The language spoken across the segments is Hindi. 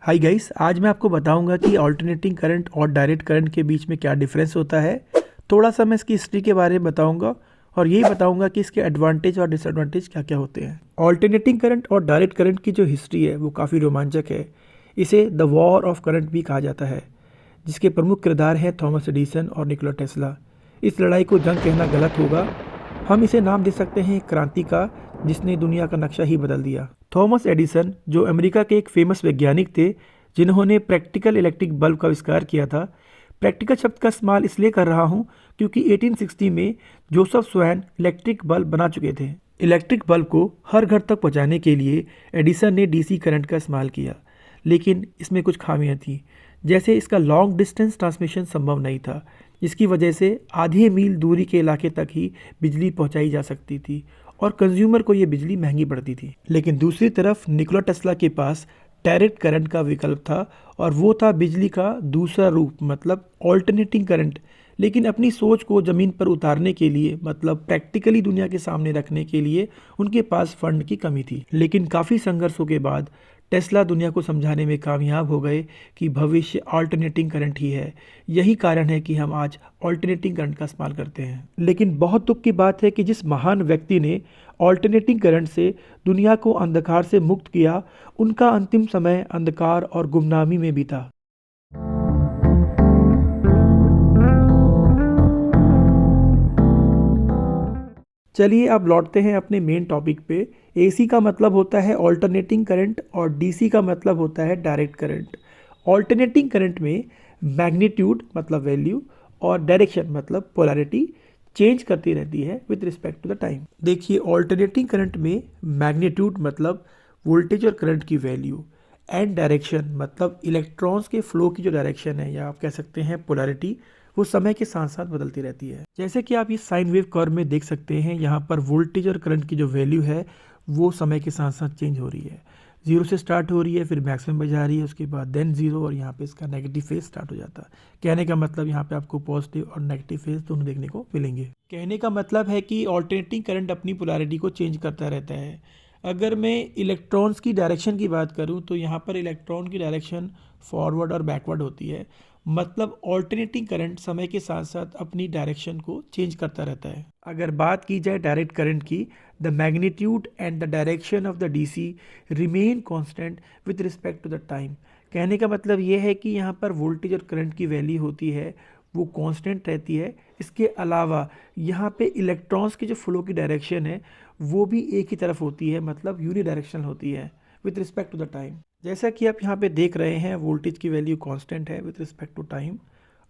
हाय गाइस, आज मैं आपको बताऊंगा कि अल्टरनेटिंग करंट और डायरेक्ट करंट के बीच में क्या डिफरेंस होता है। थोड़ा सा मैं इसकी हिस्ट्री के बारे में बताऊंगा और यही बताऊंगा कि इसके एडवांटेज और डिसएडवांटेज क्या क्या होते हैं। अल्टरनेटिंग करंट और डायरेक्ट करंट की जो हिस्ट्री है वो काफ़ी रोमांचक है। इसे द वॉर ऑफ करंट भी कहा जाता है, जिसके प्रमुख किरदार हैं थॉमस एडिसन और निकोला टेस्ला। इस लड़ाई को जंग कहना गलत होगा, हम इसे नाम दे सकते हैं क्रांति का, जिसने दुनिया का नक्शा ही बदल दिया। थॉमस एडिसन जो अमेरिका के एक फेमस वैज्ञानिक थे, जिन्होंने प्रैक्टिकल इलेक्ट्रिक बल्ब का आविष्कार किया था। प्रैक्टिकल शब्द का इस्तेमाल इसलिए कर रहा हूँ क्योंकि 1860 में जोसेफ स्वैन इलेक्ट्रिक बल्ब बना चुके थे। इलेक्ट्रिक बल्ब को हर घर तक पहुँचाने के लिए एडिसन ने डीसी करंट का इस्तेमाल किया, लेकिन इसमें कुछ खामियां थी। जैसे इसका लॉन्ग डिस्टेंस ट्रांसमिशन संभव नहीं था, जिसकी वजह से आधे मील दूरी के इलाके तक ही बिजली पहुंचाई जा सकती थी और कंज्यूमर को ये बिजली महंगी पड़ती थी। लेकिन दूसरी तरफ निकोला टेस्ला के पास डायरेक्ट करंट का विकल्प था, और वो था बिजली का दूसरा रूप, मतलब ऑल्टरनेटिंग करंट। लेकिन अपनी सोच को ज़मीन पर उतारने के लिए, मतलब प्रैक्टिकली दुनिया के सामने रखने के लिए उनके पास फंड की कमी थी। लेकिन काफ़ी संघर्षों के बाद टेस्ला दुनिया को समझाने में कामयाब हो गए कि भविष्य अल्टरनेटिंग करंट ही है। यही कारण है कि हम आज अल्टरनेटिंग करंट का इस्तेमाल करते हैं। लेकिन बहुत दुख की बात है कि जिस महान व्यक्ति ने अल्टरनेटिंग करंट से दुनिया को अंधकार से मुक्त किया, उनका अंतिम समय अंधकार और गुमनामी में बीता। चलिए अब लौटते हैं अपने मेन टॉपिक पे। एसी का मतलब होता है ऑल्टरनेटिंग करंट और डीसी का मतलब होता है डायरेक्ट करंट। ऑल्टरनेटिंग करंट में मैग्नीट्यूड मतलब वैल्यू और डायरेक्शन मतलब पोलैरिटी चेंज करती रहती है with respect to the time. देखिए, ऑल्टरनेटिंग करंट में मैग्नीट्यूड मतलब वोल्टेज और करंट की वैल्यू, एंड डायरेक्शन मतलब इलेक्ट्रॉन्स के फ्लो की जो डायरेक्शन है, या आप कह सकते हैं पोलैरिटी, वो समय के साथ साथ बदलती रहती है। जैसे कि आप इस साइन वेव कर्व में देख सकते हैं, यहाँ पर वोल्टेज और करंट की जो वैल्यू है वो समय के साथ साथ चेंज हो रही है। जीरो से स्टार्ट हो रही है, फिर मैक्सिमम पर जा रही है, उसके बाद देन जीरो, और यहाँ पे इसका नेगेटिव फेज स्टार्ट हो जाता है। कहने का मतलब यहाँ पे आपको पॉजिटिव और नेगेटिव फेज दोनों देखने को मिलेंगे। कहने का मतलब है कि ऑल्टरनेटिंग करंट अपनी पोलैरिटी को चेंज करता रहता है। अगर मैं इलेक्ट्रॉन्स की डायरेक्शन की बात करूँ तो यहाँ पर इलेक्ट्रॉन की डायरेक्शन फॉरवर्ड और बैकवर्ड होती है। मतलब ऑल्टरनेटिंग करंट समय के साथ साथ अपनी डायरेक्शन को चेंज करता रहता है। अगर बात की जाए डायरेक्ट करंट की, the magnitude and the direction of the DC remain constant with respect to the time. कहने का मतलब ये है कि यहाँ पर वोल्टेज और करंट की वैल्यू होती है वो कांस्टेंट रहती है। इसके अलावा यहाँ पे इलेक्ट्रॉन्स की जो फ्लो की डायरेक्शन है वो भी एक ही तरफ होती है, मतलब यूनी डायरेक्शनल होती है with respect to the time. जैसा कि आप यहाँ पे देख रहे हैं, वोल्टेज की वैल्यू कांस्टेंट है with respect to time.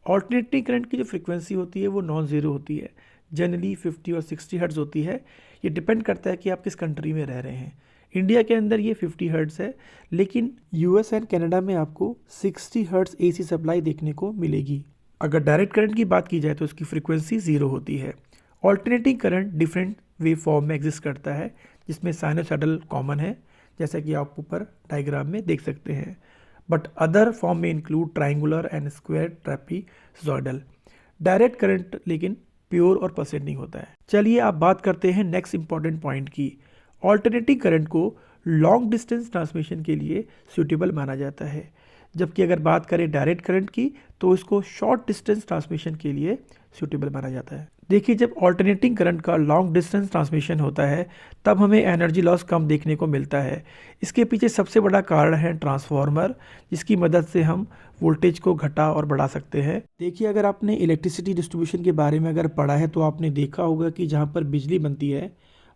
Alternating current की जो फ्रीक्वेंसी होती है वो नॉन ज़ीरो होती है, जनरली 50 और 60 हर्ट्ज़ होती है। ये डिपेंड करता है कि आप किस कंट्री में रह रहे हैं। इंडिया के अंदर ये 50 हर्ट्ज़ है, लेकिन यूएस एंड कनाडा में आपको 60 हर्ट्ज़ एसी सप्लाई देखने को मिलेगी। अगर डायरेक्ट करंट की बात की जाए तो उसकी फ्रीक्वेंसी ज़ीरो होती है। Alternating current different wave form में एग्जिस्ट करता है, जिसमें साइनोसॉइडल कॉमन है, जैसा कि आप ऊपर डायग्राम में देख सकते हैं। बट अदर फॉर्म में include triangular and square trapezoidal. Direct current लेकिन प्योर और परसेंटिंग होता है। चलिए आप बात करते हैं नेक्स्ट इंपॉर्टेंट पॉइंट की। ऑल्टरनेटिंग करंट को लॉन्ग डिस्टेंस ट्रांसमिशन के लिए सूटेबल माना जाता है, जबकि अगर बात करें डायरेक्ट करंट की तो इसको शॉर्ट डिस्टेंस ट्रांसमिशन के लिए सूटेबल माना जाता है। देखिए, जब ऑल्टरनेटिंग करंट का लॉन्ग डिस्टेंस ट्रांसमिशन होता है तब हमें एनर्जी लॉस कम देखने को मिलता है। इसके पीछे सबसे बड़ा कारण है ट्रांसफार्मर, जिसकी मदद से हम वोल्टेज को घटा और बढ़ा सकते हैं। देखिए, अगर आपने इलेक्ट्रिसिटी डिस्ट्रीब्यूशन के बारे में अगर पढ़ा है तो आपने देखा होगा कि जहाँ पर बिजली बनती है,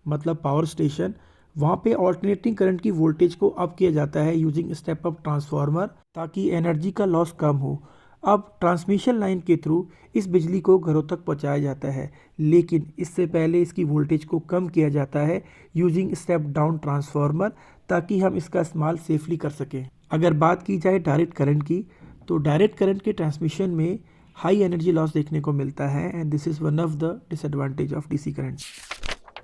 मतलब पावर स्टेशन, वहाँ पे ऑल्टरनेटिंग करंट की वोल्टेज को अप किया जाता है यूजिंग स्टेप अप ट्रांसफार्मर, ताकि एनर्जी का लॉस कम हो। अब ट्रांसमिशन लाइन के थ्रू इस बिजली को घरों तक पहुंचाया जाता है, लेकिन इससे पहले इसकी वोल्टेज को कम किया जाता है यूजिंग स्टेप डाउन ट्रांसफार्मर, ताकि हम इसका इस्तेमाल सेफली कर सकें। अगर बात की जाए डायरेक्ट करंट की, तो डायरेक्ट करंट के ट्रांसमिशन में हाई एनर्जी लॉस देखने को मिलता है, and this is one of the disadvantage of DC current.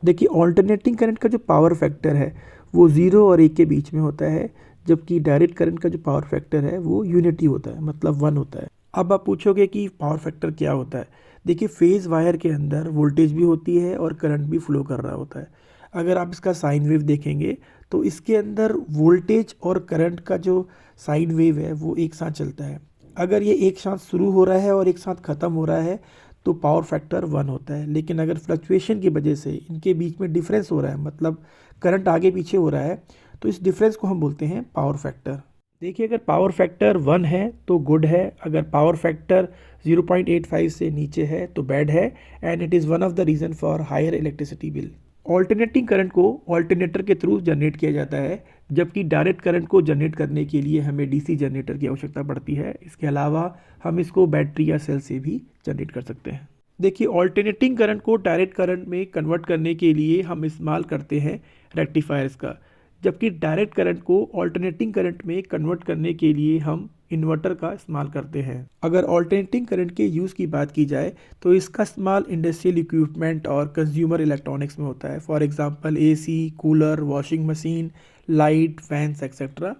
देखिए, ऑल्टरनेटिंग करंट का जो पावर फैक्टर है वो 0 और 1 के बीच में होता है, जबकि डायरेक्ट करंट का जो पावर फैक्टर है वो यूनिटी होता है, मतलब 1 होता है। अब आप पूछोगे कि पावर फैक्टर क्या होता है। देखिए, फेज़ वायर के अंदर वोल्टेज भी होती है और करंट भी फ्लो कर रहा होता है। अगर आप इसका साइन वेव देखेंगे तो इसके अंदर वोल्टेज और करंट का जो साइन वेव है वो एक साथ चलता है। अगर ये एक साथ शुरू हो रहा है और एक साथ ख़त्म हो रहा है तो पावर फैक्टर 1 होता है। लेकिन अगर फ्लक्चुएशन की वजह से इनके बीच में डिफरेंस हो रहा है, मतलब करंट आगे पीछे हो रहा है, तो इस डिफरेंस को हम बोलते हैं पावर फैक्टर। देखिए, अगर पावर फैक्टर 1 है तो गुड है, अगर पावर फैक्टर 0.85 से नीचे है तो बैड है, and it is one of the reason for higher electricity bill. Alternating current को ऑल्टरनेटर के थ्रू जनरेट किया जाता है, जबकि डायरेक्ट करंट को जनरेट करने के लिए हमें डीसी जनरेटर की आवश्यकता पड़ती है। इसके अलावा हम इसको बैटरी या सेल से भी जनरेट कर सकते हैं। देखिए, ऑल्टरनेटिंग करंट को डायरेक्ट करंट में कन्वर्ट करने के लिए हम इस्तेमाल करते हैं रेक्टिफायर्स का, जबकि डायरेक्ट करंट को ऑल्टरनेटिंग करंट में कन्वर्ट करने के लिए हम इन्वर्टर का इस्तेमाल करते हैं। अगर ऑल्टरनेटिंग करंट के यूज़ की बात की जाए तो इसका इस्तेमाल इंडस्ट्रियल इक्विपमेंट और कंज्यूमर इलेक्ट्रॉनिक्स में होता है। For example AC, cooler, washing machine, light, fans etcetera.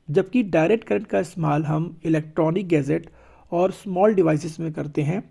जबकि डायरेक्ट करंट का इस्तेमाल हम इलेक्ट्रॉनिक गैजेट और स्मॉल डिवाइसेस में करते हैं।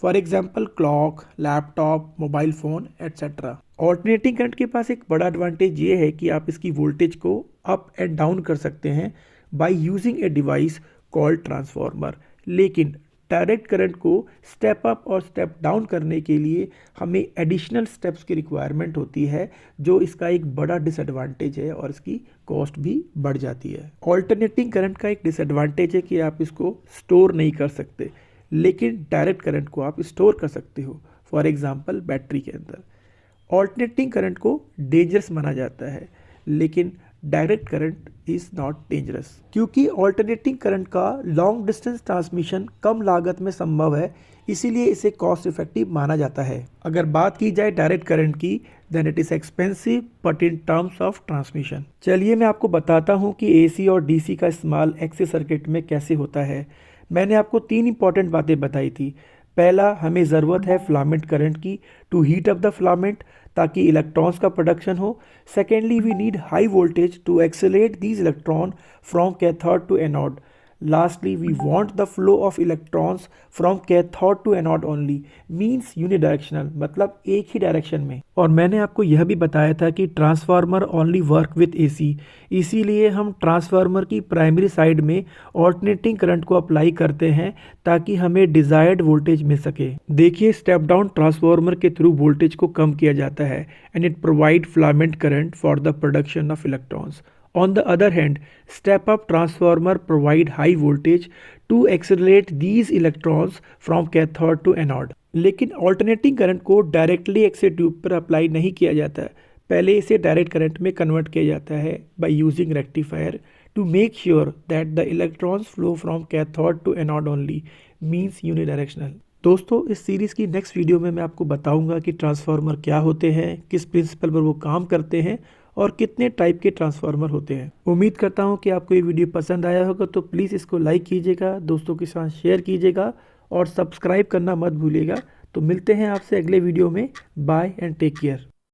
For example clock, laptop, mobile phone etcetera. Alternating current के पास एक बड़ा एडवांटेज ये है कि आप इसकी वोल्टेज को अप एंड डाउन कर सकते हैं by using a device called transformer. लेकिन डायरेक्ट करंट को स्टेप अप और स्टेप डाउन करने के लिए हमें एडिशनल स्टेप्स की रिक्वायरमेंट होती है, जो इसका एक बड़ा डिसएडवांटेज है और इसकी कॉस्ट भी बढ़ जाती है। ऑल्टरनेटिंग करंट का एक डिसएडवांटेज है कि आप इसको स्टोर नहीं कर सकते, लेकिन डायरेक्ट करंट को आप स्टोर कर सकते हो, फॉर एग्जांपल बैटरी के अंदर। ऑल्टरनेटिंग करंट को डेंजरस माना जाता है, लेकिन direct current is not dangerous, क्योंकि ऑल्टरनेटिंग करंट का लॉन्ग डिस्टेंस ट्रांसमिशन कम लागत में संभव है, इसीलिए इसे कॉस्ट इफेक्टिव माना जाता है। अगर बात की जाए डायरेक्ट करंट की, then it is expensive but in terms of transmission. चलिए मैं आपको बताता हूँ कि एसी और डीसी का इस्तेमाल एक्सी सर्किट में कैसे होता है। मैंने आपको 3 इंपॉर्टेंट बातें बताई थी। पहला, हमें ज़रूरत है फिलामेंट करंट की to heat up the filament, ताकि इलेक्ट्रॉन्स का प्रोडक्शन हो। Secondly, we need high voltage to accelerate these electron from cathode to anode. Lastly, we want the flow of electrons from cathode to anode only, means unidirectional, मतलब एक ही डायरेक्शन में। और मैंने आपको यह भी बताया था कि transformer only work with AC, इसीलिए हम ट्रांसफार्मर की प्राइमरी साइड में ऑल्टरनेटिंग करंट को अप्लाई करते हैं ताकि हमें डिजायर्ड वोल्टेज मिल सके। देखिए, स्टेप डाउन ट्रांसफार्मर के थ्रू वोल्टेज को कम किया जाता है and it provide filament current for the production of electrons. On the other hand, step-up transformer provide high voltage to accelerate these electrons from cathode to anode. लेकिन ऑल्टरनेटिंग करंट को डायरेक्टली एक्से ट्यूब पर अप्लाई नहीं किया जाता है, पहले इसे डायरेक्ट करंट में कन्वर्ट किया जाता है by using rectifier to make sure that the electrons flow from cathode to anode only, means unidirectional. दोस्तों, इस सीरीज़ की नेक्स्ट वीडियो में मैं आपको बताऊंगा कि ट्रांसफार्मर क्या होते हैं, किस प्रिंसिपल पर वो काम करते हैं और कितने टाइप के ट्रांसफार्मर होते हैं। उम्मीद करता हूं कि आपको ये वीडियो पसंद आया होगा, तो प्लीज़ इसको लाइक कीजिएगा, दोस्तों के साथ शेयर कीजिएगा और सब्सक्राइब करना मत भूलिएगा। तो मिलते हैं आपसे अगले वीडियो में। Bye and take care.